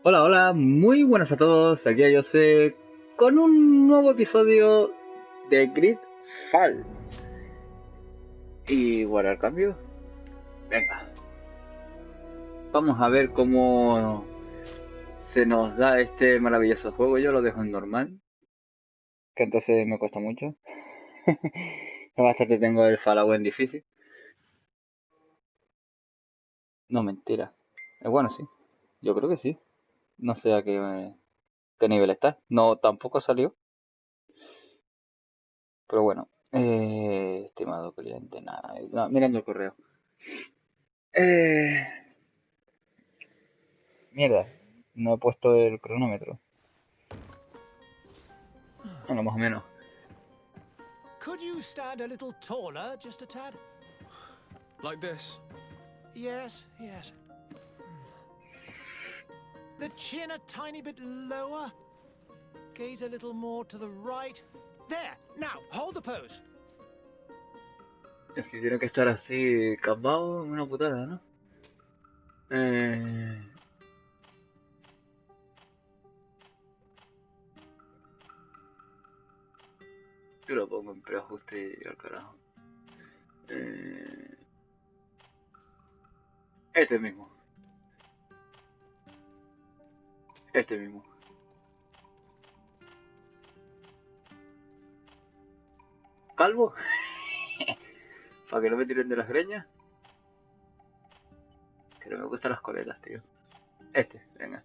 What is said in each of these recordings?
Hola, hola, muy buenas a todos, aquí yo sé con un nuevo episodio de GreedFall. Y guardar cambio. Venga, vamos a ver cómo se nos da este maravilloso juego. Yo lo dejo en normal, que entonces me cuesta mucho. Más tarde tengo el Fallout en difícil. No, mentira. Bueno, sí, yo creo que sí. No sé a qué nivel está. No, tampoco salió. Pero bueno, estimado cliente, nada, mirando el correo. Eh, Mierda, no he puesto el cronómetro. Bueno, más o menos. Could you stand a little taller, just a tad? Like this? Yes, yes. The chin a tiny bit lower. Gaze a little more to the right. There! Now, hold the pose. Si tiene que estar así, cambado, una putada, ¿no? Yo lo pongo en preajuste y al carajo. Este mismo. Este mismo. ¿Calvo? Para que no me tiren de las greñas. Que no me gustan las coletas, tío. Este, venga.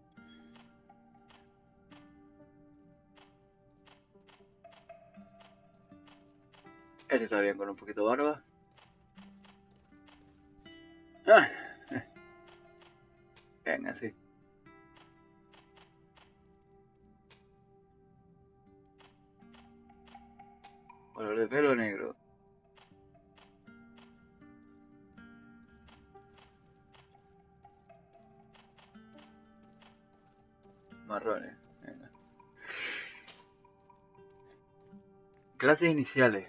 Este está bien con un poquito de barba. Ah, venga, sí. Color de pelo negro. Marrones, venga. Clases iniciales.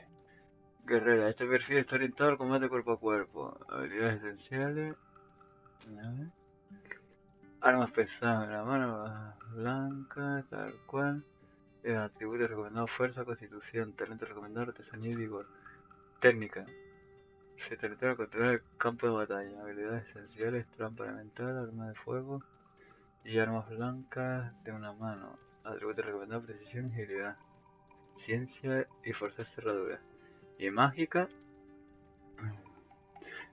Guerrera, este perfil está orientado al combate cuerpo a cuerpo. Habilidades esenciales. Armas pesadas en la mano, blanca, tal cual. Atributos recomendados: fuerza, constitución, talento recomendado, artesanía y vigor. Técnica. Se trata de controlar el campo de batalla. Habilidades esenciales: trampa elemental, arma de fuego y armas blancas de una mano. Atributos recomendados: precisión y agilidad. Ciencia y forzar cerraduras. Y mágica.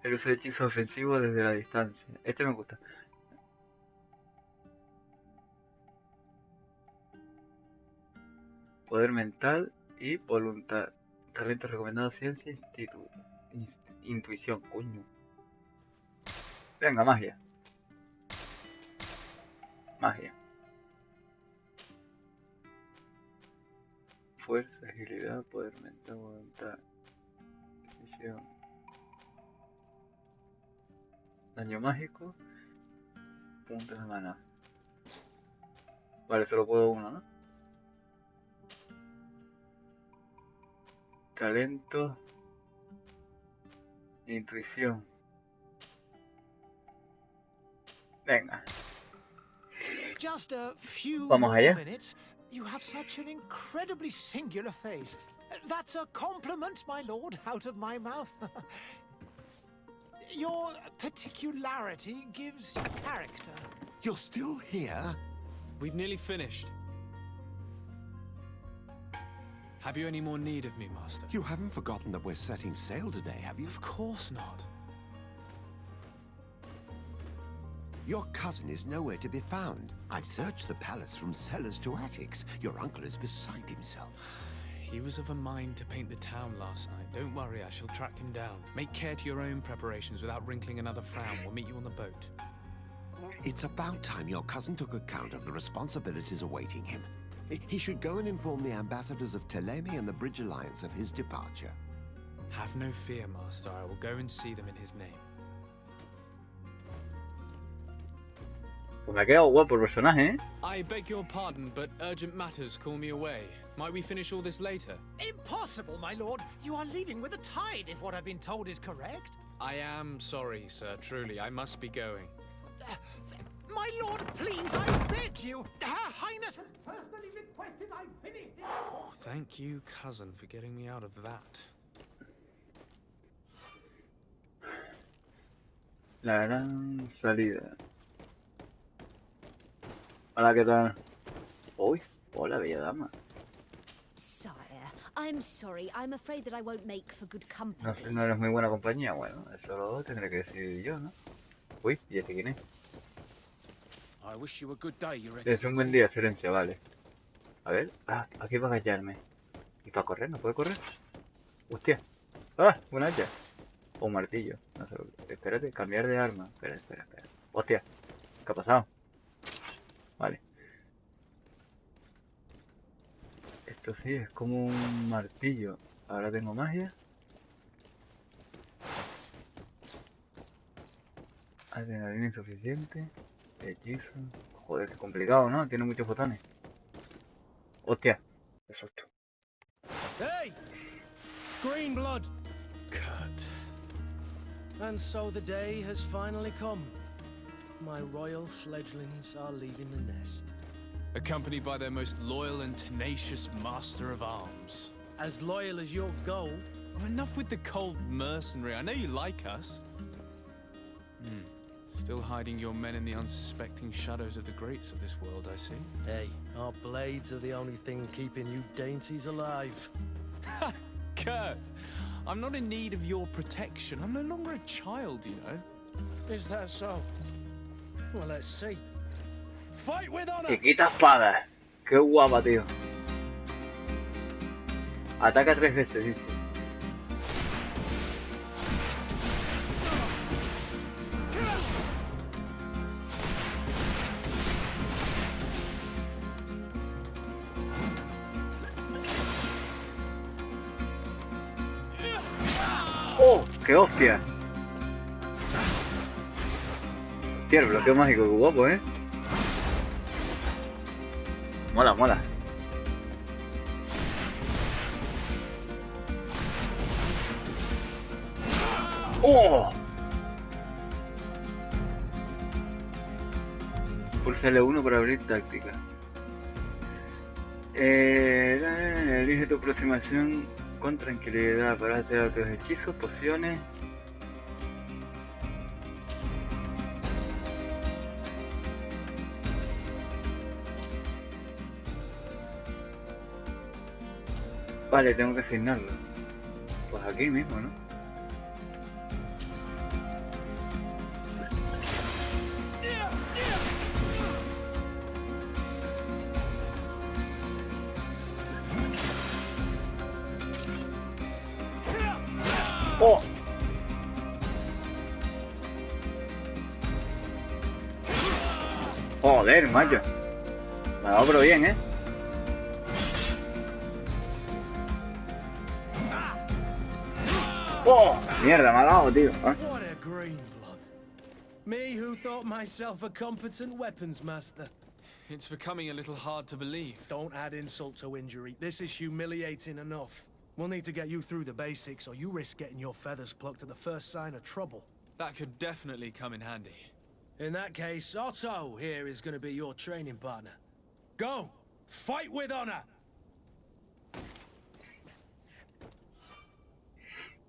El uso de hechizos ofensivos desde la distancia. Este me gusta. Poder mental y voluntad. Talento recomendado: ciencia e intuición. Coño. Venga, magia. Magia. Fuerza, agilidad, poder mental, voluntad. Decisión. Daño mágico. Puntos de mana. Vale, solo puedo uno, ¿no? Talento. Intuición. Venga. Just a few Vamos more allá. minutes. You have such an incredibly singular face. That's a compliment, my lord, out of my mouth. Your particularity gives character. You're still here? We've nearly finished. Have you any more need of me, Master? You haven't forgotten that we're setting sail today, have you? Of course not. Your cousin is nowhere to be found. I've searched the palace from cellars to attics. Your uncle is beside himself. He was of a mind to paint the town last night. Don't worry, I shall track him down. Make care to your own preparations without wrinkling another frown. We'll meet you on the boat. It's about time your cousin took account of the responsibilities awaiting him. He should go and inform the ambassadors of Telemi and the Bridge Alliance of his departure. Have no fear, Master. I will go and see them in his name. Pues me ha quedado guapo el personaje, ¿eh? I beg your pardon, but urgent matters call me away. Might we finish all this later? Impossible, my lord. You are leaving with the tide, if what I've been told is correct. I am sorry, sir. Truly, I must be going. My lord, please, I beg you. Her Highness has personally requested I finish this. Thank you, cousin, for getting me out of that. La gran salida. Hola, ¿qué tal? Uy, hola, bella dama. Sire, I'm sorry. I'm afraid that I won't make for good company. No sé, no eres muy buena compañía. Bueno, eso lo tendré que decidir yo, ¿no? Uy, ¿y este quién es? I wish you a good day, Your Es un buen Excellency. día, excelencia, vale. A ver, aquí va a callarme. ¿Y para correr? ¿No puede correr? Hostia. ¡Ah! Un hacha. O un martillo. No sé. Espérate, cambiar de arma. Espera. Hostia. ¿Qué ha pasado? Vale. Esto sí, es como un martillo. Ahora tengo magia. Adrenalina insuficiente. Hechizo. Joder, qué complicado, ¿no? Tiene muchos botones. Hostia. Qué susto. Hey! Green blood! Kurt. And so the day has finally come. My royal fledglings are leaving the nest. Accompanied by their most loyal and tenacious master of arms. As loyal as your goal. Oh, enough with the cold mercenary. I know you like us. Still hiding your men in the unsuspecting shadows of the greats of this world, I see. Hey, our blades are the only thing keeping you dainties alive. Kurt, I'm not in need of your protection. I'm no longer a child, you know. Is that so? Well, let's see. Fight with honor! Chiquita espada. Qué guapa, tío. Ataca 3 veces, dice. ¡Oh! ¡Qué hostia! Hostia, el bloqueo mágico, qué guapo, ¿eh? Mola. ¡Oh! Pulsa L1 para abrir táctica. Elige tu aproximación con tranquilidad para hacer otros hechizos, pociones. Vale, tengo que asignarlo. Pues aquí mismo, ¿no? ¡Oh! Joder, macho. Me ha dado pero bien, ¿eh? ¡Oh! Mierda, me ha dado, tío. ¿Ah? What a green blood. Me who thought myself a competent weapons master. It's becoming a little hard to believe. Don't add insult to injury. This is humiliating enough. We'll need to get you through the basics, or you risk getting your feathers plucked at the first sign of trouble. That could definitely come in handy. In that case, Otto here is going to be your training partner. Go! Fight with honor!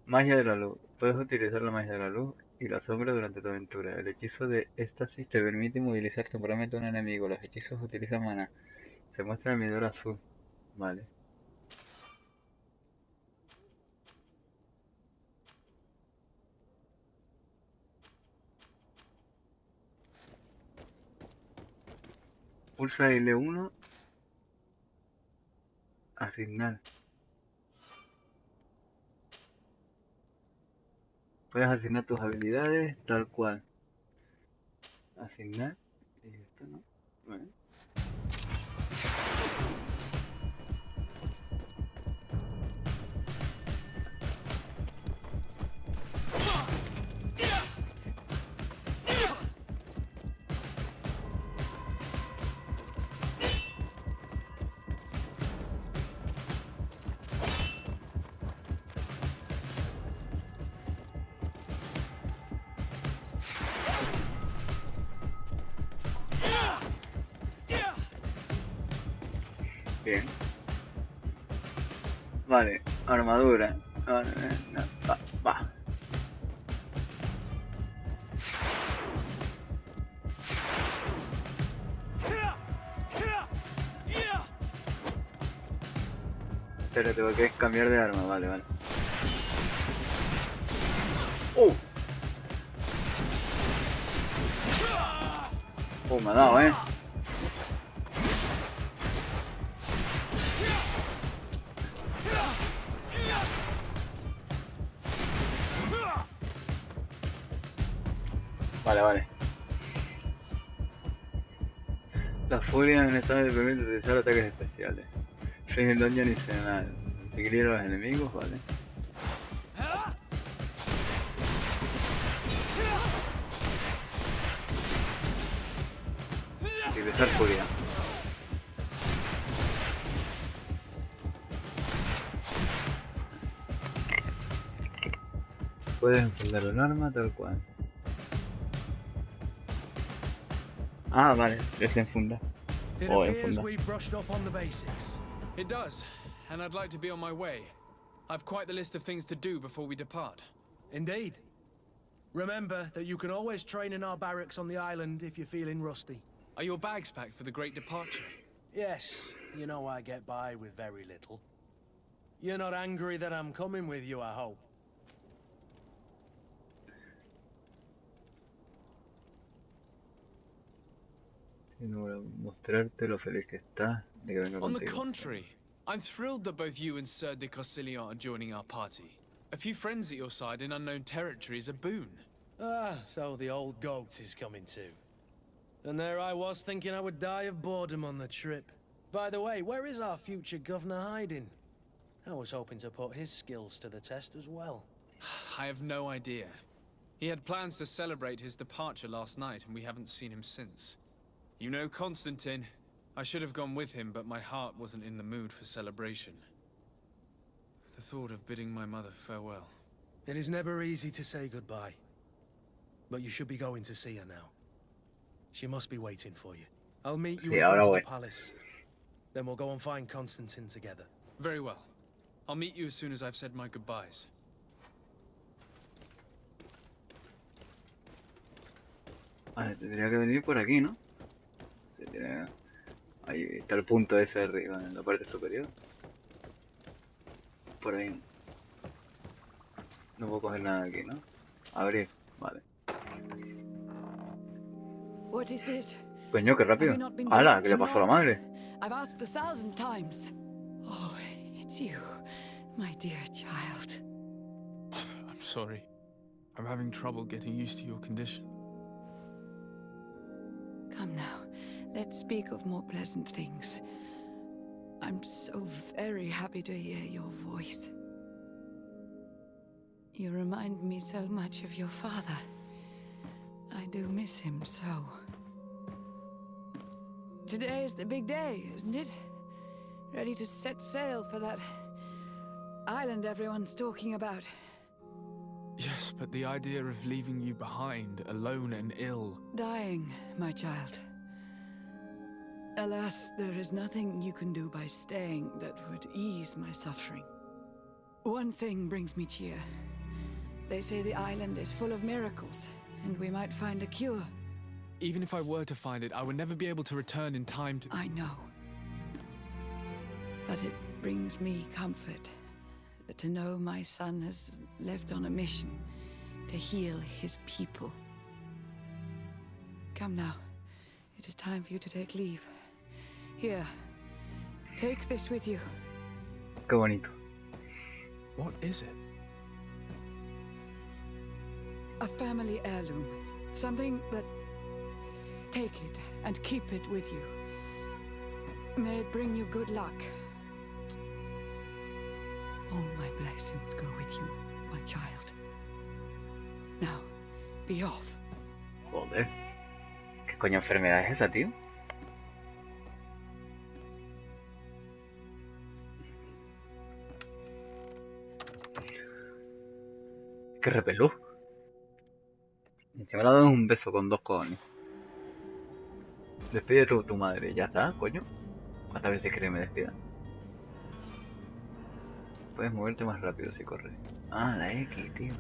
Magia de la luz. Puedes utilizar la magia de la luz y la sombra durante tu aventura. El hechizo de éxtasis te permite inmovilizar temporalmente a un enemigo. Los hechizos utilizan mana. Se muestra el medidor azul. Vale. Pulsa L1. Asignar. Puedes asignar tus habilidades tal cual. Asignar. Y esto no. Bueno. Bien. Vale, armadura. Vale, va. Espérate, porque es cambiar de arma, vale. Me ha dado, Vale. La furia en estado de permite utilizar ataques especiales. Soy el daño adicional. Equilibrio a los enemigos, vale. Utilizar furia. Puedes enfundar un arma tal cual. Ah, vale, desenfunda. It O appears enfunda. we've brushed up on the basics. It does, and I'd like to be on my way. I've quite the list of things to do before we depart. Indeed. Remember that you can always train in our barracks on the island if you're feeling rusty. Are your bags packed for the great departure? Yes, you know I get by with very little. You're not angry that I'm coming with you, I hope. Sino mostrarte lo feliz que estás de que venga On the contigo. contrary, I'm thrilled that both you and Sir de Corsilian are joining our party. A few friends at your side in unknown territory is a boon. Ah, so the old goat is coming too. And there I was thinking I would die of boredom on the trip. By the way, where is our future governor hiding? I was hoping to put his skills to the test as well. I have no idea. He had plans to celebrate his departure last night, and we haven't seen him since. You know Constantine. I should have gone with him, but my heart wasn't in the mood for celebration. The thought of bidding my mother farewell. It is never easy to say goodbye. But you should be going to see her now. She must be waiting for you. I'll meet you in front of the palace. Then we'll go and find Constantine together. Very well. I'll meet you as soon as I've said my goodbyes. Vale, tendría que venir por aquí, ¿no? Ahí está el punto ese arriba, en la parte superior. Por ahí. No puedo coger nada aquí, ¿no? Abrir, vale. What is this? Coño, qué rápido. Have you not been ¡Hala! told ¿Qué le to pasó a la knock? madre? I've asked 1,000 times. Oh, it's you, my dear child. Mother, I'm sorry. I'm having trouble getting used to your condition. Come now, let's speak of more pleasant things. I'm so very happy to hear your voice. You remind me so much of your father. I do miss him so. Today is the big day, isn't it? Ready to set sail for that island everyone's talking about. Yes, but the idea of leaving you behind, alone and ill... Dying, my child. Alas, there is nothing you can do by staying that would ease my suffering. One thing brings me cheer. They say the island is full of miracles, and we might find a cure. Even if I were to find it, I would never be able to return in time to... I know. But it brings me comfort to know my son has left on a mission to heal his people. Come now. It is time for you to take leave. Here, take this with you. Qué bonito. What is it? A family heirloom. Something that... Take it and keep it with you. May it bring you good luck. All my blessings go with you, my child. Now, be off. Joder. ¿Qué coño enfermedad es esa, tío? Qué repelú. Encima le ha dado un beso con 2 cojones. Despide tu madre, ya está, coño. ¿Cuántas veces quiere que me despida? Puedes moverte más rápido si corres. Ah, la X, tío.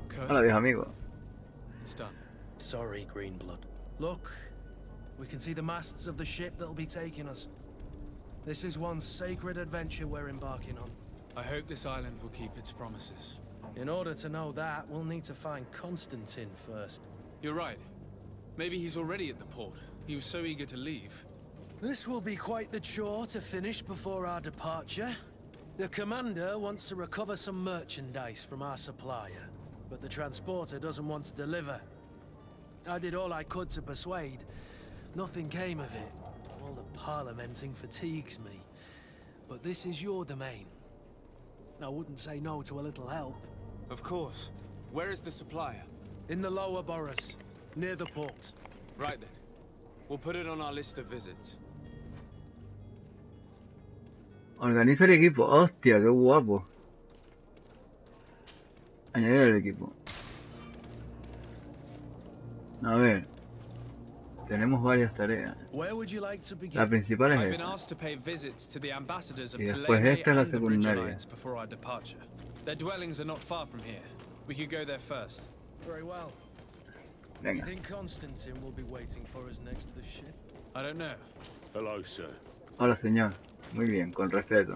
Kurt, Hola, viejo amigo. it's done. Sorry, Greenblood. Look, we can see the masts of the ship that'll be taking us. This is one sacred adventure we're embarking on. I hope this island will keep its promises. In order to know that, we'll need to find Constantine first. You're right. Maybe he's already at the port. He was so eager to leave. This will be quite the chore to finish before our departure. The commander wants to recover some merchandise from our supplier, but the transporter doesn't want to deliver. I did all I could to persuade. Nothing came of it. All the parliamenting fatigues me. But this is your domain. I wouldn't say no to a little help. Of course. Where is the supplier? In the lower boroughs, near the port. Right then. We'll put it on our list of visits. Organiza el equipo. Hostia, qué guapo. Añadir al equipo. A ver. Tenemos varias tareas. Where would you like to begin? La principal es I've been esta. asked to pay visits to the ambassadors of Y después Thélème esta es la and the Bridge secundaria. Alliance before our departure. Their dwellings are not far from here. We could go there first. Very well. You Venga. think Constantine will be waiting for us next to the ship? I don't know. Hello, sir. Hola, señor. Muy bien, con respeto.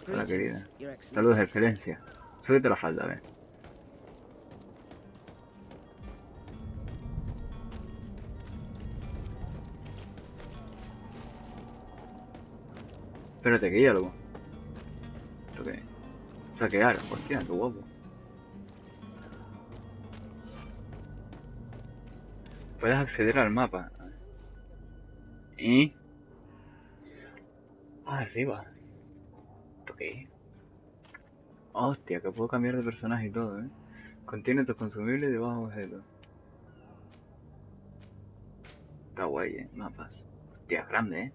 Hola, querida. Greetings, Your Excellency. Saludos, excelencia. Súbete la falda, a ver. Espérate, que hay algo. ¿Esto qué? Saquear. Hostia, qué guapo. Puedes acceder al mapa. Y... Ah, arriba. ¿Esto qué? Hostia, que puedo cambiar de personaje y todo, ¿eh? Contiene tus consumibles y debajo objetos. Está guay, ¿eh? Mapas. Hostia, grande, ¿eh?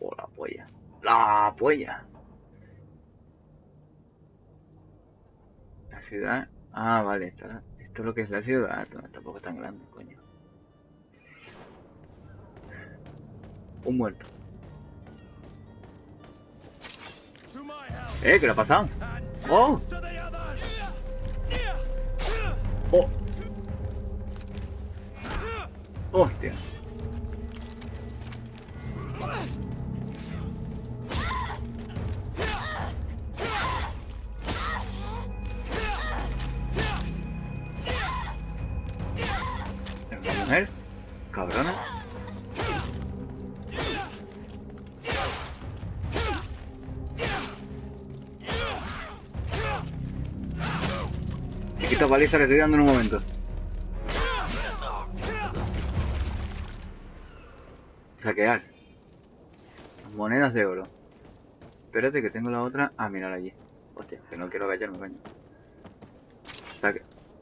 Oh, la polla. ¡La polla! La ciudad... Ah, vale, esto es lo que es la ciudad. No, tampoco es tan grande, coño. Un muerto. ¿Qué le ha pasado? ¡Oh! ¡Oh! ¡Hostia! ¿La mujer? ¿Cabrona? Chiquita paliza le estoy dando en un momento. Saquear. Monedas de oro. Espérate que tengo la otra. Ah, mirar allí. Hostia, que no quiero agacharme, coño.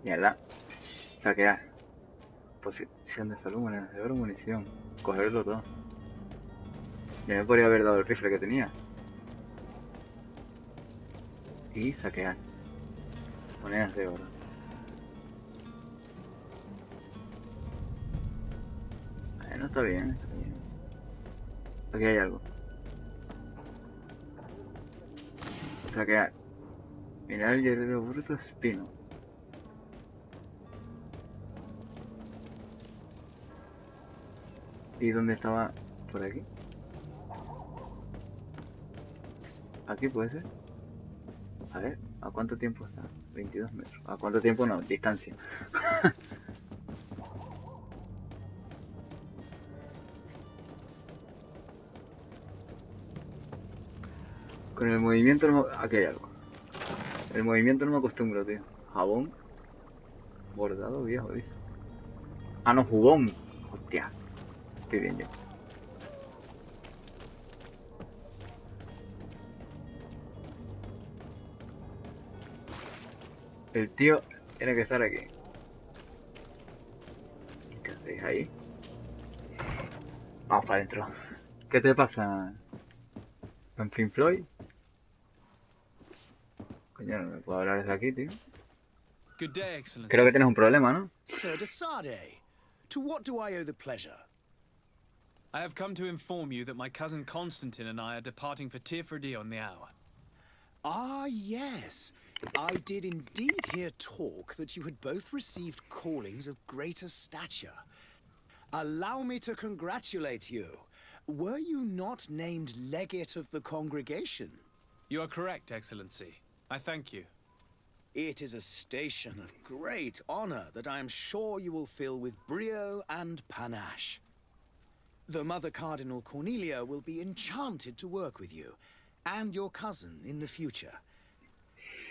Mierda. Saquear. Posición de salud, monedas de oro, munición. Cogerlo todo. Ya me podría haber dado el rifle que tenía. Y saquear. Monedas de oro. No está bien, está bien. Aquí hay algo. Saquear. Mirar el guerrero bruto espino. ¿Y dónde estaba? ¿Por aquí? ¿Aquí puede ser? A ver, ¿a cuánto tiempo está? 22 metros. ¿A cuánto tiempo no? Distancia. Con el movimiento no... Aquí hay algo. El movimiento no me acostumbro, tío. Jabón. Bordado viejo, dice. Ah, no, jubón. Hostia. Estoy bien yo. El tío tiene que estar aquí. ¿Qué hacéis ahí? Vamos para adentro. ¿Qué te pasa? ¿En fin, Floyd? Coño, no me puedo hablar desde aquí, tío. Good day, Excellency. Creo que tienes un problema, ¿no? Sir Desade, To what do I owe the pleasure? I have come to inform you that my cousin Constantine and I are departing for Tirfredi on the hour. Ah, yes. I did indeed hear talk that you had both received callings of greater stature. Allow me to congratulate you. Were you not named legate of the congregation? You are correct, Excellency. I thank you. It is a station of great honor that I am sure you will fill with brio and panache. The Mother Cardinal Cornelia will be enchanted to work with you, and your cousin in the future.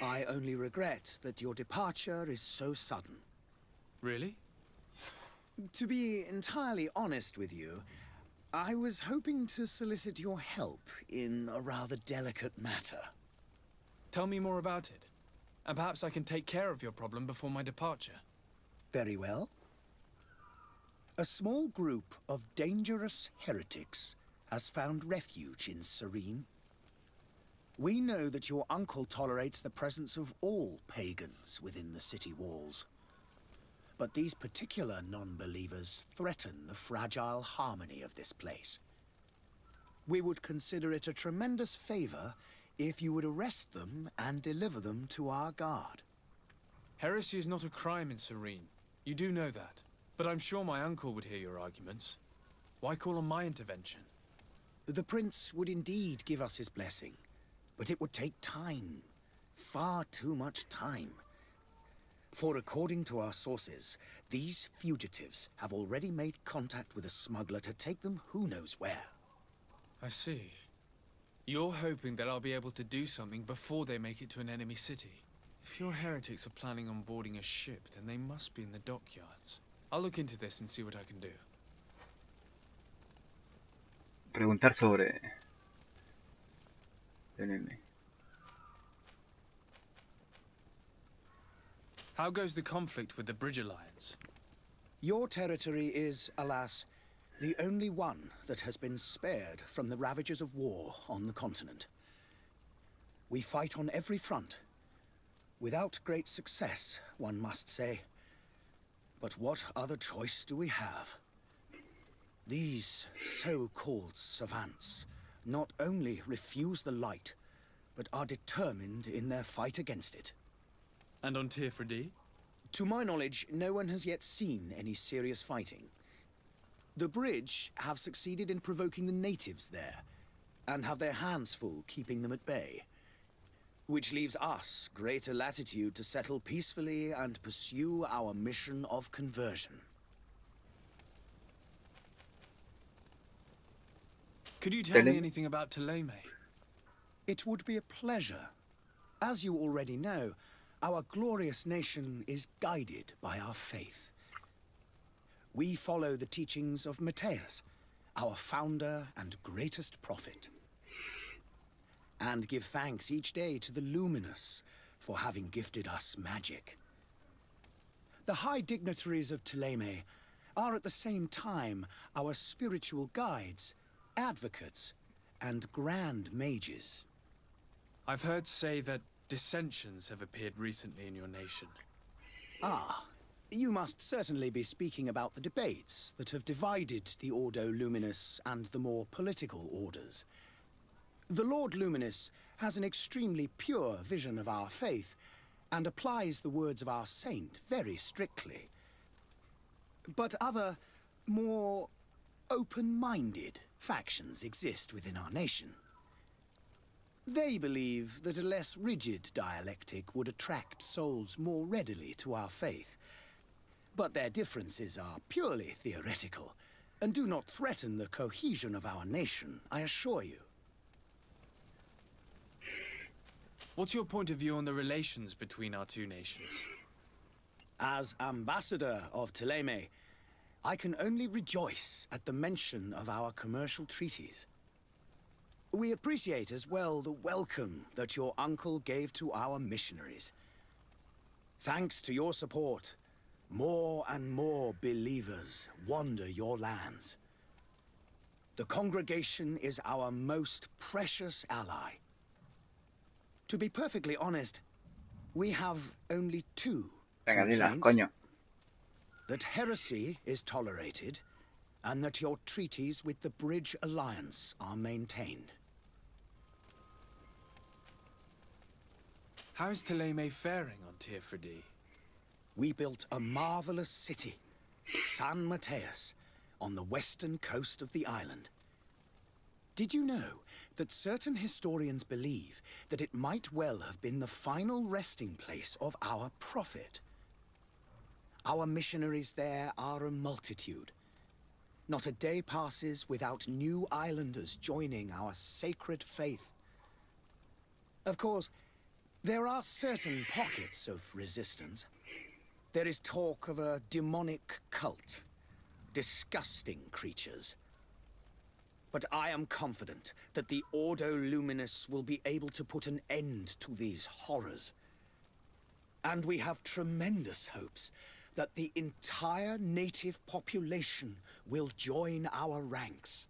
I only regret that your departure is so sudden. Really? To be entirely honest with you, I was hoping to solicit your help in a rather delicate matter. Tell me more about it, and perhaps I can take care of your problem before my departure. Very well. A small group of dangerous heretics has found refuge in Serene. We know that your uncle tolerates the presence of all pagans within the city walls. But these particular non-believers threaten the fragile harmony of this place. We would consider it a tremendous favor if you would arrest them and deliver them to our guard. Heresy is not a crime in Serene. You do know that. But I'm sure my uncle would hear your arguments. Why call on my intervention? The prince would indeed give us his blessing, but it would take time. Far too much time. For according to our sources, these fugitives have already made contact with a smuggler to take them who knows where. I see. You're hoping that I'll be able to do something before they make it to an enemy city. If your heretics are planning on boarding a ship, then they must be in the dockyards. I'll look into this and see what I can do. Preguntar sobre Teneme. How goes the conflict with the Bridge Alliance? Your territory is, alas, the only one that has been spared from the ravages of war on the continent. We fight on every front. Without great success, one must say. But what other choice do we have? These so-called savants not only refuse the light, but are determined in their fight against it. And on Tirfredi? To my knowledge, no one has yet seen any serious fighting. The Bridge have succeeded in provoking the natives there, and have their hands full keeping them at bay. Which leaves us greater latitude to settle peacefully and pursue our mission of conversion. Could you tell me anything about Thélème? It would be a pleasure. As you already know, our glorious nation is guided by our faith. We follow the teachings of Matthias, our founder and greatest prophet. And give thanks each day to the Luminous for having gifted us magic. The high dignitaries of Thélème are at the same time our spiritual guides, advocates, and grand mages. I've heard say that dissensions have appeared recently in your nation. Ah, you must certainly be speaking about the debates that have divided the Ordo Luminous and the more political orders. The Lord Luminous has an extremely pure vision of our faith and applies the words of our saint very strictly. But other, more open-minded factions exist within our nation. They believe that a less rigid dialectic would attract souls more readily to our faith. But their differences are purely theoretical and do not threaten the cohesion of our nation, I assure you. What's your point of view on the relations between our two nations? As ambassador of Thélème, I can only rejoice at the mention of our commercial treaties. We appreciate as well the welcome that your uncle gave to our missionaries. Thanks to your support, more and more believers wander your lands. The congregation is our most precious ally. To be perfectly honest, we have only two Venga, dilas, complaints. coño. that heresy is tolerated, and that your treaties with the Bridge Alliance are maintained. How's Thélème faring on Tier-Freddy? We built a marvelous city, San Mateus, on the western coast of the island. Did you know that certain historians believe that it might well have been the final resting place of our prophet? Our missionaries there are a multitude. Not a day passes without new islanders joining our sacred faith. Of course, there are certain pockets of resistance. There is talk of a demonic cult. Disgusting creatures. But I am confident that the Ordo Luminous will be able to put an end to these horrors. And we have tremendous hopes that the entire native population will join our ranks.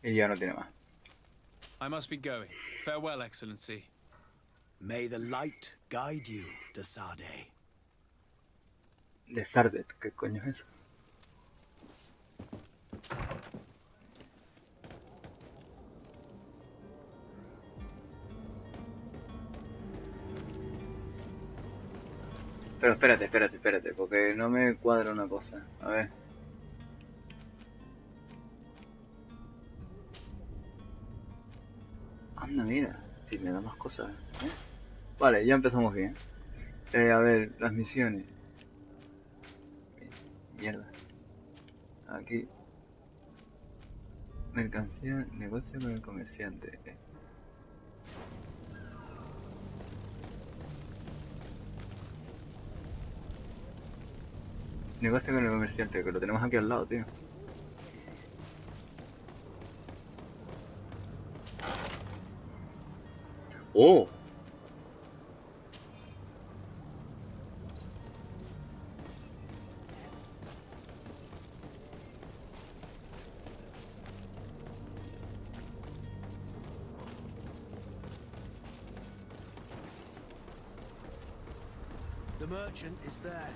Y ya no tiene más. I must be going. Farewell, Excellency. May the light guide you, Desade. Desardet, ¿qué coño es eso? Pero espérate, porque no me cuadra una cosa. A ver. Anda, mira, si me da más cosas. ¿Eh? Vale, ya empezamos bien. A ver, las misiones. Mierda. Aquí. Mercancía, negocio con el comerciante. Negocio con el comerciante, que lo tenemos aquí al lado, tío. ¡Oh! The merchant is there.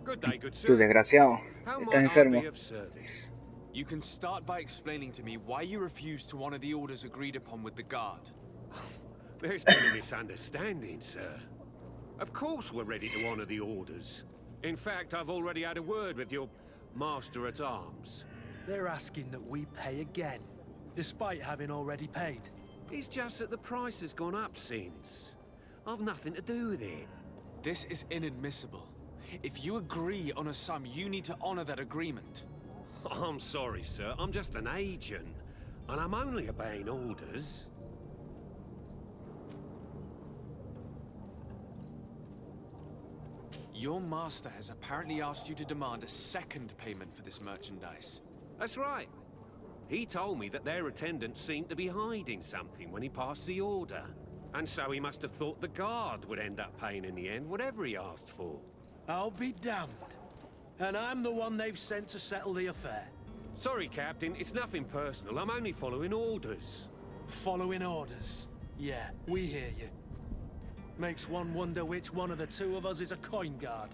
Good day, good Tú sir. desgraciado. How Estás might I enfermo. be of service? You can start by explaining to me why you refuse to honor the orders agreed upon with the guard. There's been a misunderstanding, sir. Of course we're ready to honor the orders. In fact, I've already had a word with your master-at-arms. They're asking that we pay again, despite having already paid. It's just that the price has gone up since. I've nothing to do with it. This is inadmissible. If you agree on a sum, you need to honor that agreement. I'm sorry, sir. I'm just an agent. And I'm only obeying orders. Your master has apparently asked you to demand a second payment for this merchandise. That's right. He told me that their attendant seemed to be hiding something when he passed the order. And so he must have thought the guard would end up paying in the end, whatever he asked for. I'll be damned. And I'm the one they've sent to settle the affair. Sorry, Captain, it's nothing personal. I'm only following orders. Following orders. Yeah, we hear you. Makes one wonder which one of the two of us is a coin guard.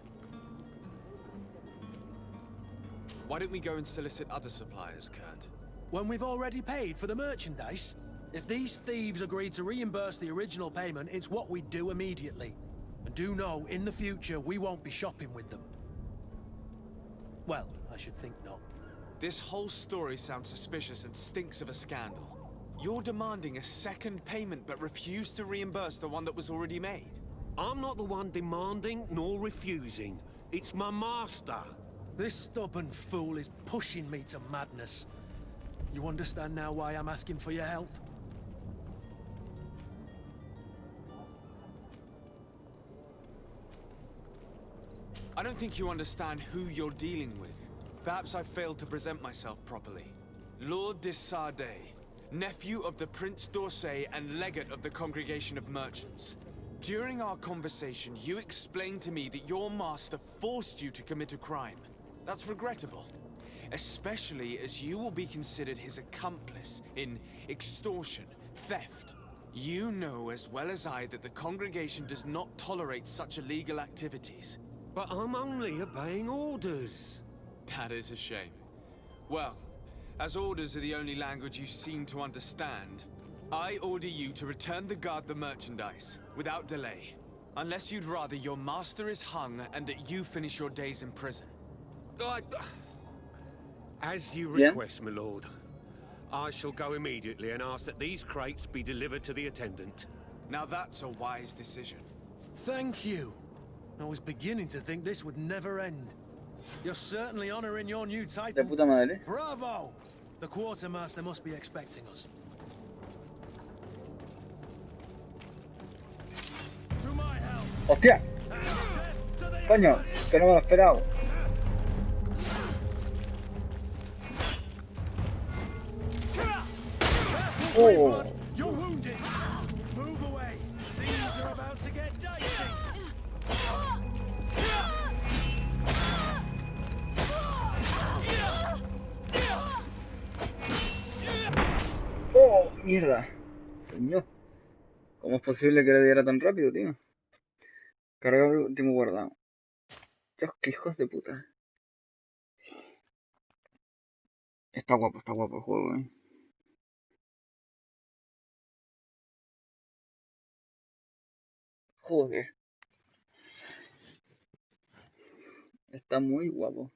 Why don't we go and solicit other suppliers, Kurt? When we've already paid for the merchandise? If these thieves agree to reimburse the original payment, it's what we do immediately. And do know, in the future, we won't be shopping with them. Well, I should think not. This whole story sounds suspicious and stinks of a scandal. You're demanding a second payment but refuse to reimburse the one that was already made. I'm not the one demanding nor refusing. It's my master. This stubborn fool is pushing me to madness. You understand now why I'm asking for your help? I don't think you understand who you're dealing with. Perhaps I failed to present myself properly. Lord de Sade, nephew of the Prince d'Orsay and legate of the Congregation of Merchants. During our conversation, you explained to me that your master forced you to commit a crime. That's regrettable. especially as you will be considered his accomplice in extortion, theft. You know as well as I that the congregation does not tolerate such illegal activities. But I'm only obeying orders. That is a shame. Well, as orders are the only language you seem to understand, I order you to return the guard the merchandise, without delay. Unless you'd rather your master is hung and that you finish your days in prison. As you request, my lord. I shall go immediately and ask that these crates be delivered to the attendant. Now that's a wise decision. Thank you. I was beginning to think this would never end. You're certainly honoring your new title. De puta madre. Bravo! The quartermaster must be expecting us. To my help. ¡Hostia! Coño, que no me lo esperaba. Oh. You're wounded. Move away. Things are about to get dicey. ¡Oh, mierda! Coño. ¿Cómo es posible que le diera tan rápido, tío? Cargar el último guardado. Dios, qué hijos de puta. Está guapo el juego, Joder. Está muy guapo.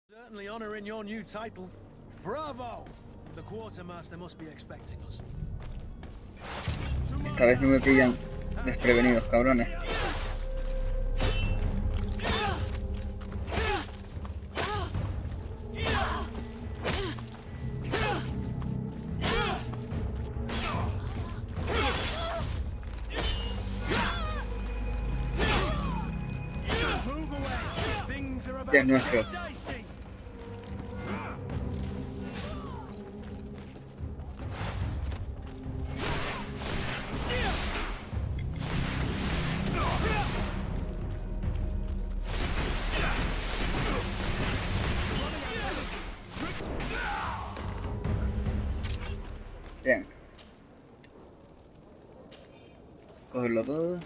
Certainly honoring your new title. Bravo! The quartermaster must be expecting us. Esta vez no me pillan desprevenidos, cabrones. Ya es nuestro. Bien. Cogerlo todo.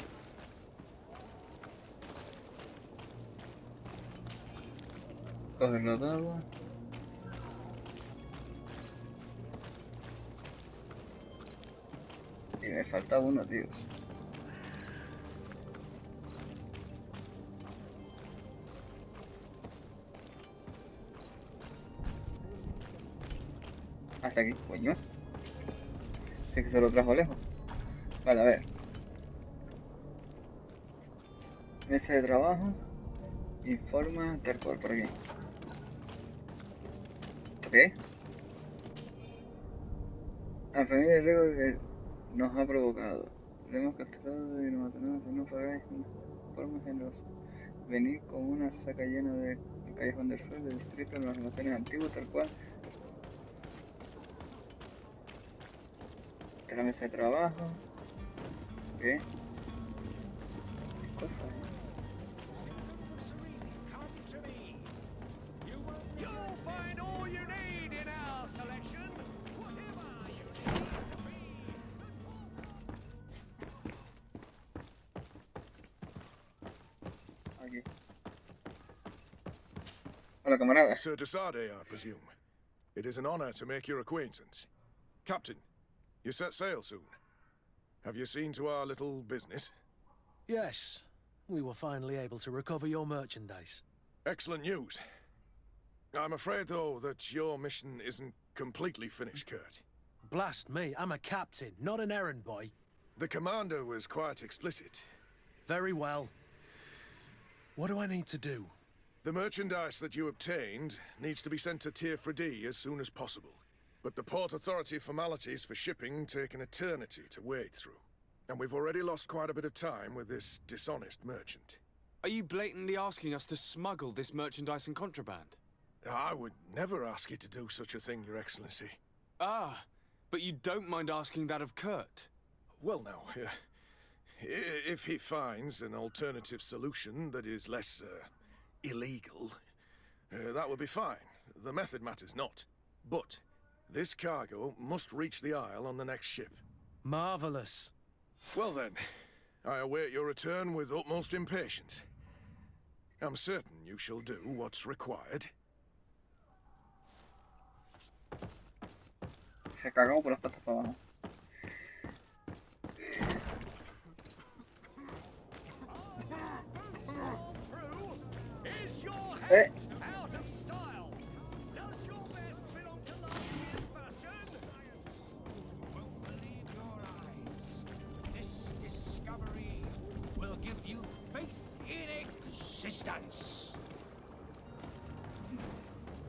Cogerlo todo. Y me falta uno, tío. Hasta aquí, coño. Sí que se lo trajo lejos. Vale, a ver. Mesa de trabajo. Informa, tal cual, por aquí. ¿Qué? La familia de riesgo que nos ha provocado. Le hemos capturado y nos matamos si no pagáis una forma generosa. Venid con una saca llena de callejón del sol, del distrito, de los almacenes antiguos, tal cual. Esta es la mesa de trabajo. ¿Qué? ¿Qué cosa? Aquí. Hola, camarada. Sir Desade, I presume. It is an honor to make your acquaintance. Captain, you set sail soon. Have you seen to our little business? Yes, we were finally able to recover your merchandise. Excellent news. I'm afraid, though, that your mission isn't completely finished, Kurt. Blast me, I'm a captain, not an errand boy. The commander was quite explicit. Very well. What do I need to do? The merchandise that you obtained needs to be sent to Tier 3D as soon as possible. But the Port Authority formalities for shipping take an eternity to wade through. And we've already lost quite a bit of time with this dishonest merchant. Are you blatantly asking us to smuggle this merchandise and contraband? I would never ask you to do such a thing, Your Excellency. Ah, but you don't mind asking that of Kurt? Well, now, If he finds an alternative solution that is less illegal, that would be fine. The method matters not. But this cargo must reach the Isle on the next ship. Marvelous. Well then, I await your return with utmost impatience. I'm certain you shall do what's required. Se cagó por las patas para abajo. Out of style. Does your best belong to last year's fashion? Won't believe your eyes. This discovery will give you faith in existence.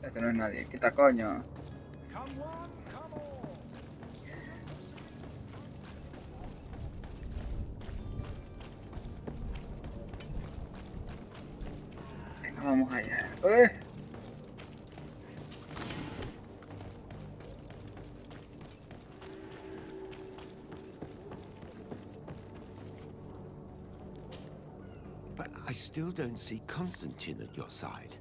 Este no es nadie. Quita coño. Come one, come all. Venga, vamos allá. But I still don't see Constantine at your side.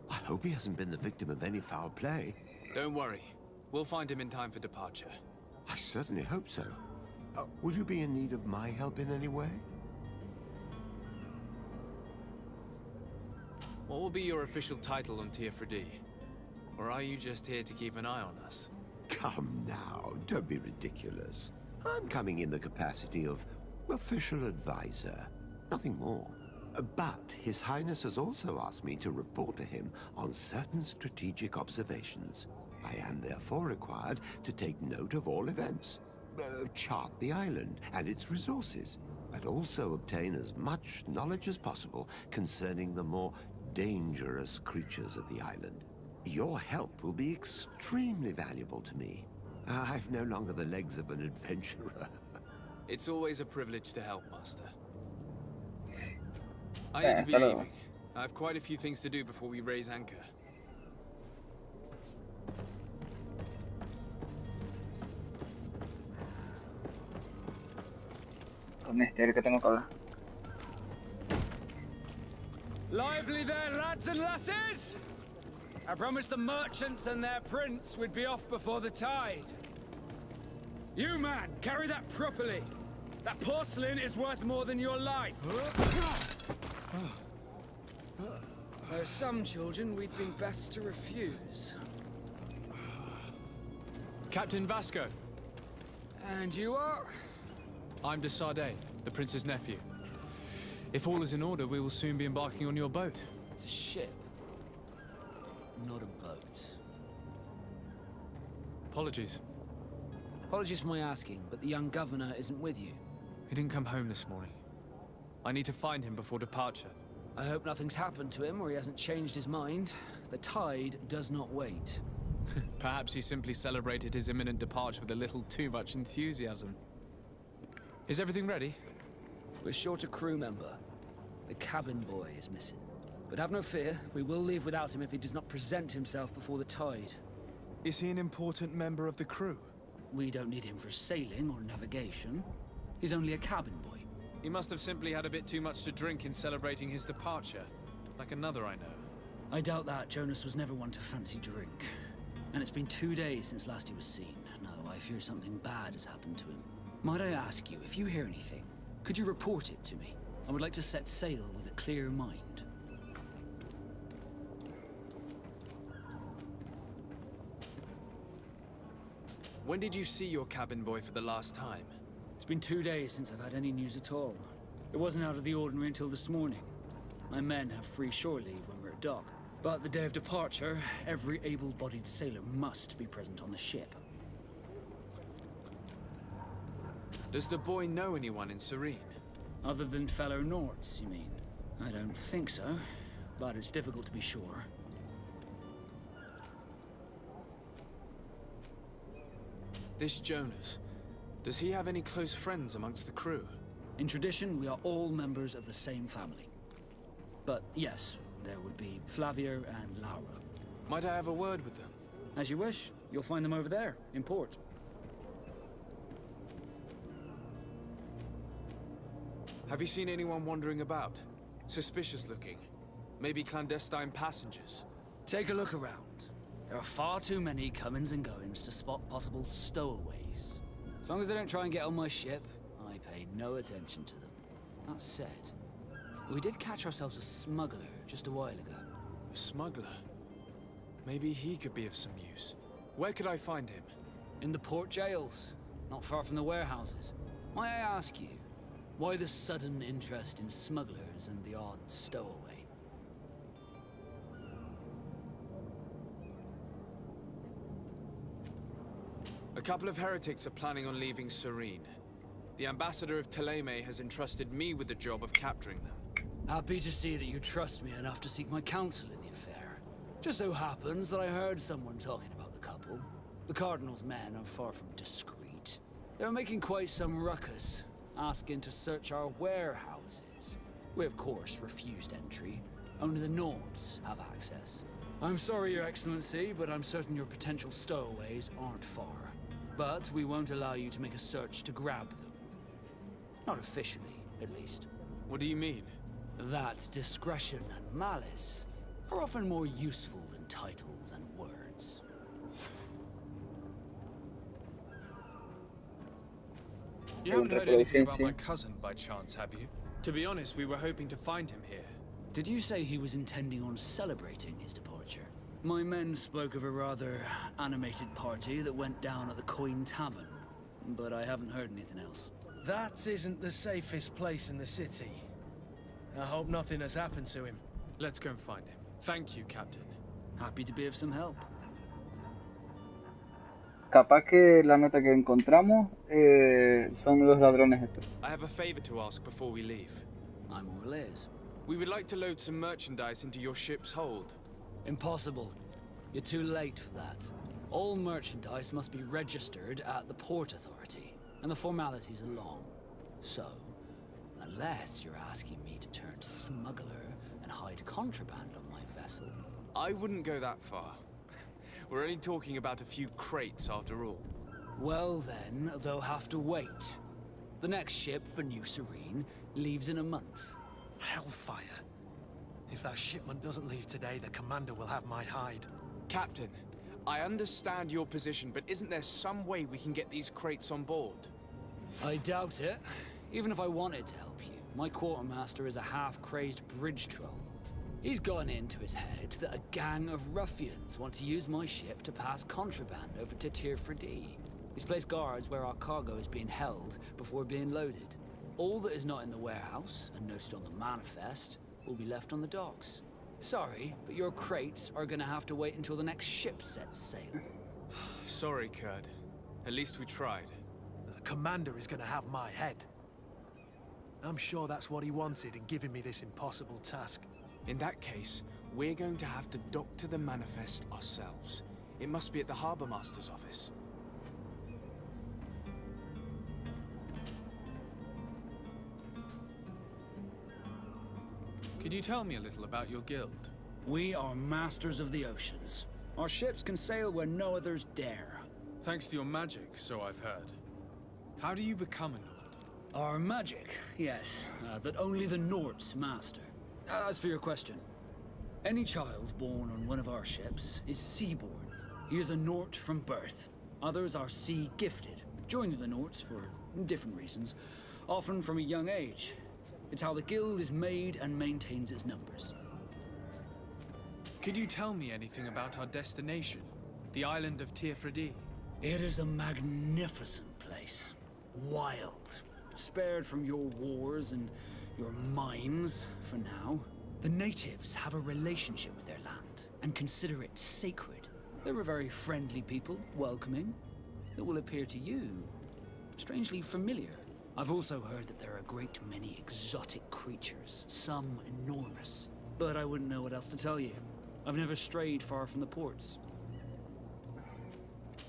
I hope he hasn't been the victim of any foul play. Don't worry. We'll find him in time for departure. I certainly hope so. Would you be in need of my help in any way? What will be your official title on Tier Or are you just here to keep an eye on us? Come now, don't be ridiculous. I'm coming in the capacity of official advisor, nothing more. But His Highness has also asked me to report to him on certain strategic observations. I am therefore required to take note of all events, chart the island and its resources, but also obtain as much knowledge as possible concerning the more dangerous creatures of the island. Your help will be extremely valuable to me. I've no longer the legs of an adventurer. It's always a privilege to help, Master. I need to be leaving. I have quite a few things to do before we raise anchor. Con este que tengo que hablar. Lively there, lads and lasses! I promised the merchants and their prince we'd be off before the tide. You, man, carry that properly. That porcelain is worth more than your life. There are some children we'd been best to refuse. Captain Vasco. And you are? I'm de Sade, the prince's nephew. If all is in order, we will soon be embarking on your boat. It's a ship, not a boat. Apologies. Apologies for my asking, but the young governor isn't with you. He didn't come home this morning. I need to find him before departure. I hope nothing's happened to him or he hasn't changed his mind. The tide does not wait. Perhaps he simply celebrated his imminent departure with a little too much enthusiasm. Is everything ready? We're short a crew member. The cabin boy is missing. But have no fear, we will leave without him if he does not present himself before the tide. Is he an important member of the crew? We don't need him for sailing or navigation. He's only a cabin boy. He must have simply had a bit too much to drink in celebrating his departure. Like another I know. I doubt that. Jonas was never one to fancy drink. And it's been 2 days since last he was seen. No, I fear something bad has happened to him. Might I ask you, if you hear anything, could you report it to me? I would like to set sail with a clear mind. When did you see your cabin boy for the last time? It's been 2 days since I've had any news at all. It wasn't out of the ordinary until this morning. My men have free shore leave when we're at dock. But the day of departure, every able-bodied sailor must be present on the ship. Does the boy know anyone in Serene? Other than fellow Norts, you mean? I don't think so, but it's difficult to be sure. This Jonas, does he have any close friends amongst the crew? In tradition, we are all members of the same family. But yes, there would be Flavia and Laura. Might I have a word with them? As you wish. You'll find them over there, in port. Have you seen anyone wandering about? Suspicious looking. Maybe clandestine passengers? Take a look around. There are far too many comings and goings to spot possible stowaways. As long as they don't try and get on my ship, I pay no attention to them. That said, we did catch ourselves a smuggler just a while ago. A smuggler? Maybe he could be of some use. Where could I find him? In the port jails, not far from the warehouses. May I ask you, why the sudden interest in smugglers and the odd stowaway? A couple of heretics are planning on leaving Serene. The ambassador of Teleme has entrusted me with the job of capturing them. Happy to see that you trust me enough to seek my counsel in the affair. Just so happens that I heard someone talking about the couple. The Cardinal's men are far from discreet. They're making quite some ruckus, asking to search our warehouses. We of course refused entry. Only the Nords have access. I'm sorry, Your Excellency, but I'm certain your potential stowaways aren't far. But we won't allow you to make a search to grab them. Not officially, at least. What do you mean? That discretion and malice are often more useful than titles and words. You haven't heard anything about my cousin by chance, have you? To be honest, we were hoping to find him here. Did you say he was intending on celebrating his departure? My men spoke of a rather animated party that went down at the Coin Tavern, but I haven't heard anything else. That isn't the safest place in the city. I hope nothing has happened to him. Let's go and find him. Thank you, Captain. Happy to be of some help. Capaz que la nota que encontramos son los ladrones estos. I have a favor to ask before we leave. I'm all ears. We would like to load some merchandise into your ship's hold. Impossible. You're too late for that. All merchandise must be registered at the Port Authority, and the formalities are long. So, unless you're asking me to turn smuggler and hide contraband on my vessel... I wouldn't go that far. We're only talking about a few crates after all. Well then, they'll have to wait. The next ship for New Serene leaves in a month. Hellfire. If that shipment doesn't leave today, the commander will have my hide. Captain, I understand your position, but isn't there some way we can get these crates on board? I doubt it. Even if I wanted to help you, my quartermaster is a half-crazed bridge troll. He's gotten into his head that a gang of ruffians want to use my ship to pass contraband over to Tier 4D. He's placed guards where our cargo is being held before being loaded. All that is not in the warehouse, and noted on the manifest, will be left on the docks. Sorry, but your crates are gonna have to wait until the next ship sets sail. Sorry, Kurd. At least we tried. The commander is gonna have my head. I'm sure that's what he wanted in giving me this impossible task. In that case, we're going to have to doctor the manifest ourselves. It must be at the Harbour Master's office. Could you tell me a little about your guild? We are masters of the oceans. Our ships can sail where no others dare. Thanks to your magic, so I've heard. How do you become a Nord? Our magic, yes, that only the Nords master. As for your question, any child born on one of our ships is seaborn. He is a Nord from birth. Others are sea-gifted, joining the Nords for different reasons, often from a young age. It's how the guild is made and maintains its numbers. Could you tell me anything about our destination? The island of Tier 4D? It is a magnificent place. Wild. Spared from your wars and your mines, for now. The natives have a relationship with their land and consider it sacred. They're a very friendly people, welcoming. It will appear to you strangely familiar. I've also heard that there are a great many exotic creatures, some enormous. But I wouldn't know what else to tell you. I've never strayed far from the ports.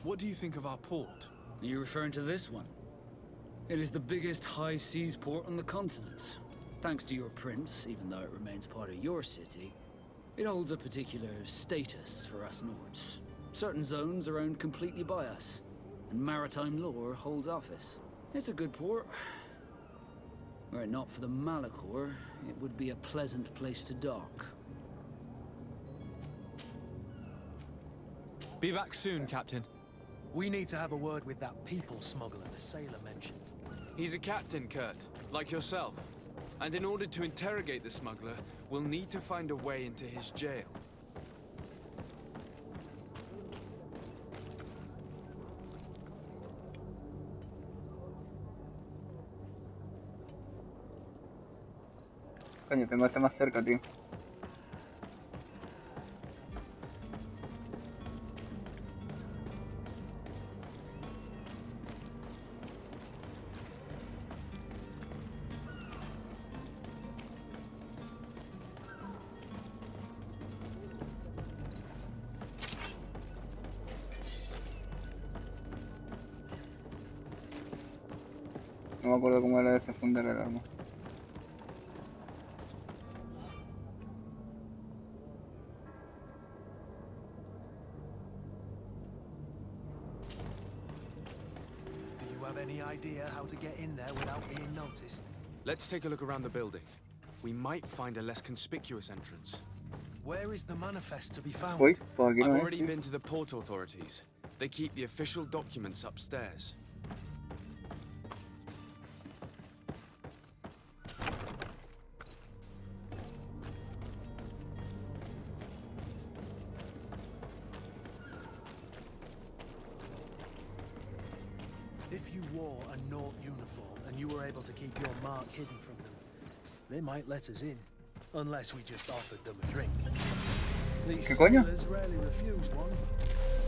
What do you think of our port? Are you referring to this one? It is the biggest high seas port on the continent. Thanks to your prince, even though it remains part of your city, it holds a particular status for us Nords. Certain zones are owned completely by us, and maritime law holds office. It's a good port. Were it not for the Malachor, it would be a pleasant place to dock. Be back soon, Captain. We need to have a word with that people smuggler the sailor mentioned. He's a captain, Kurt, like yourself. And in order to interrogate the smuggler, we'll need to find a way into his jail. Coño, tengo este más cerca, tío. No me acuerdo cómo era ese fundar el arma. Do you have any idea how to get in there without being noticed? Let's take a look around the building. We might find a less conspicuous entrance. Where is the manifest to be found? Uy, por aquí I've no already es. been to the port authorities. They keep the official documents upstairs. If you wore a Naught uniform and you were able to keep your mark hidden from them, they might let us in. Unless we just offered them a drink. These ¿Qué coño? sailors rarely refuse one.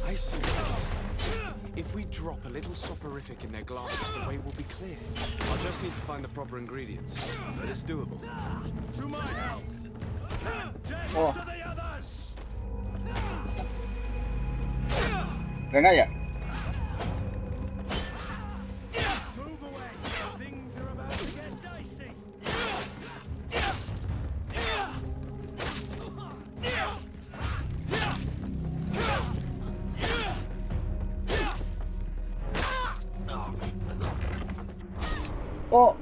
I see this. If we drop a little soporific in their glasses, the way will be clear. I'll just need to find the proper ingredients, but it's doable. To my help! Death Oh. to the others! Venga ya. Move away! Things are about to get dicey! Oh.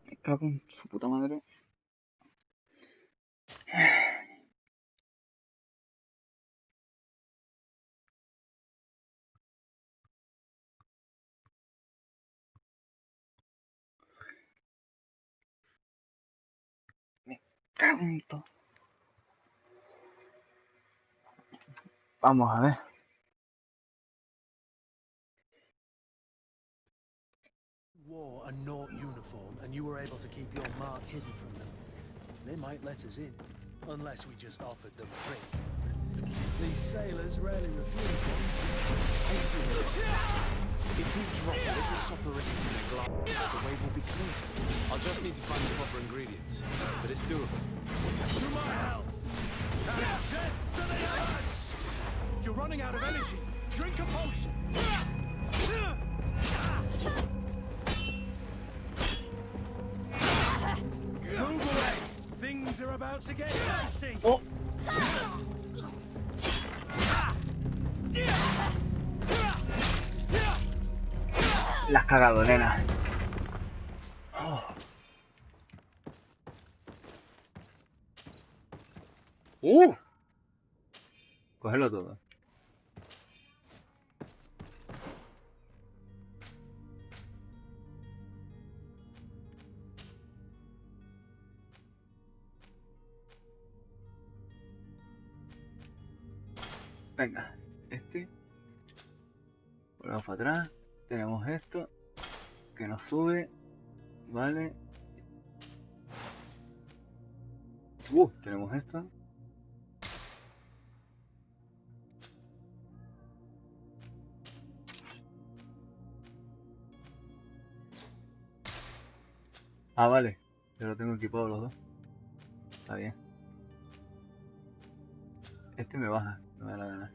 Me cago en su puta madre. Me cago en todo. Vamos a ver. Wore a Naught uniform and you were able to keep your mark hidden from them, they might let us in. Unless we just offered them a drink. These sailors rarely refuse one. I see this. If we drop a little soporific in their glasses, the way will be clear. I'll just need to find the proper ingredients, but it's doable. To my health! And death to the others! You're running out of energy. Drink a potion. Move away. Things are about to get dicey. Oh. La has cagado, nena. Oh. Cógelo todo. Venga, este. Volvemos para atrás. Tenemos esto. Que nos sube. Vale. Tenemos esto. Ah, vale. Yo lo tengo equipado los dos. Está bien. Este me baja, no me da la gana.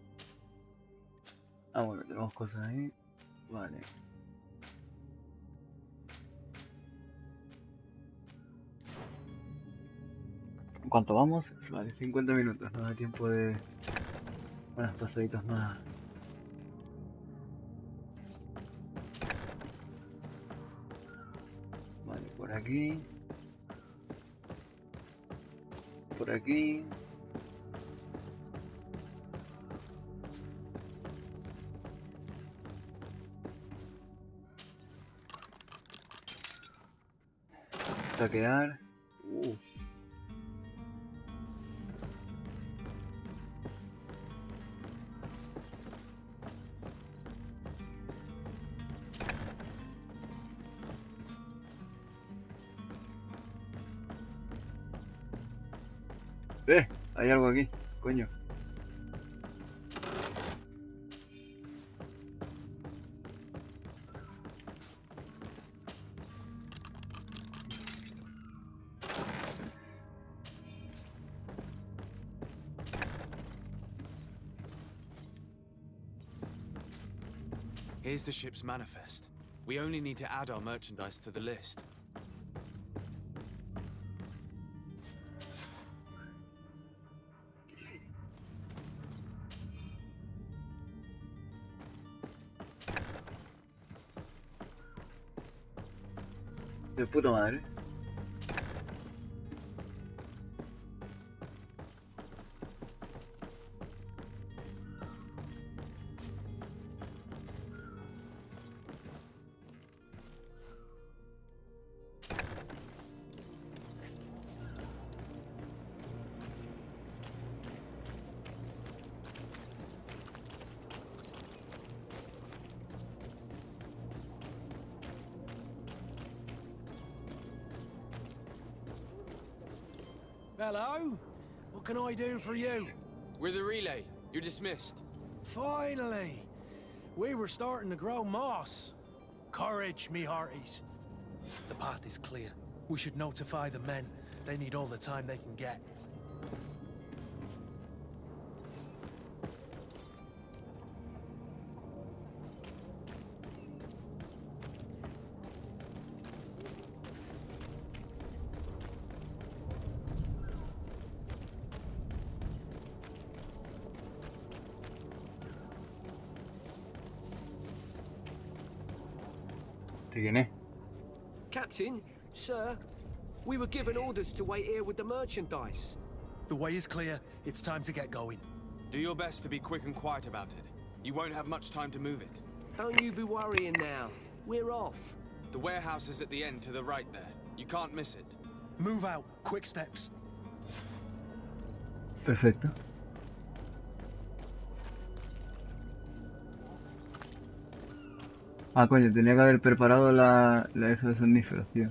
Ah, bueno, tenemos cosas ahí. Vale. ¿En cuánto vamos? Vale, 50 minutos. No da tiempo de unas pasaditas más. aquí. Por aquí. Saquear. Hay algo aquí, coño. Here's the ship's manifest. We only need to add our merchandise to the list. De puta madre. Hello? What can I do for you? We're the relay. You're dismissed. Finally! We were starting to grow moss. Courage, me hearties. The path is clear. We should notify the men. They need all the time they can get. ¿Quién es? Captain, sir, we were given orders to wait here with the merchandise. The way is clear. It's time to get going. Do your best to be quick and quiet about it. You won't have much time to move it. Don't you be worrying now. We're off. The warehouse is at the end to the right there. You can't miss it. Move out. Quick steps. Perfecto. Ah, coño, tenía que haber preparado la eso de somníferos, tío.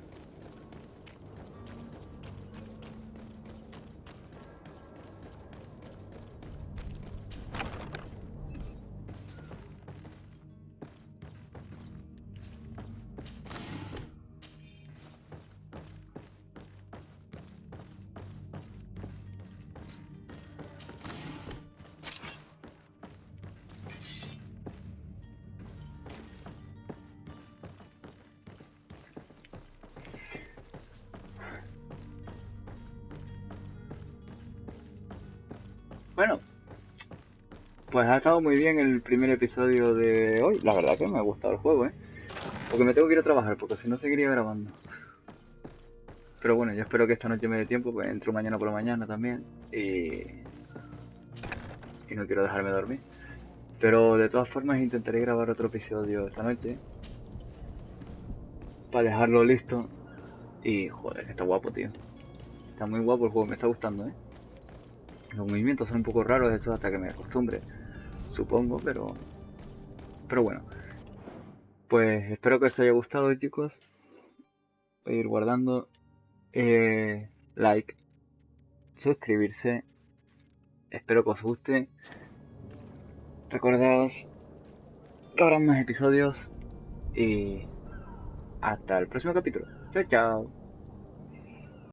Bueno, pues ha estado muy bien el primer episodio de hoy. La verdad que me ha gustado el juego, porque me tengo que ir a trabajar, porque si no seguiría grabando. Pero bueno, yo espero que esta noche me dé tiempo, pues entro mañana por la mañana también. Y no quiero dejarme dormir. Pero de todas formas intentaré grabar otro episodio esta noche. Para dejarlo listo. Y joder, está guapo, tío. Está muy guapo el juego, me está gustando, Los movimientos son un poco raros, eso hasta que me acostumbre, supongo, pero bueno. Pues espero que os haya gustado, chicos. Voy a ir guardando. Like, suscribirse. Espero que os guste. Recordaos que habrá más episodios. Y hasta el próximo capítulo. Chao, chao.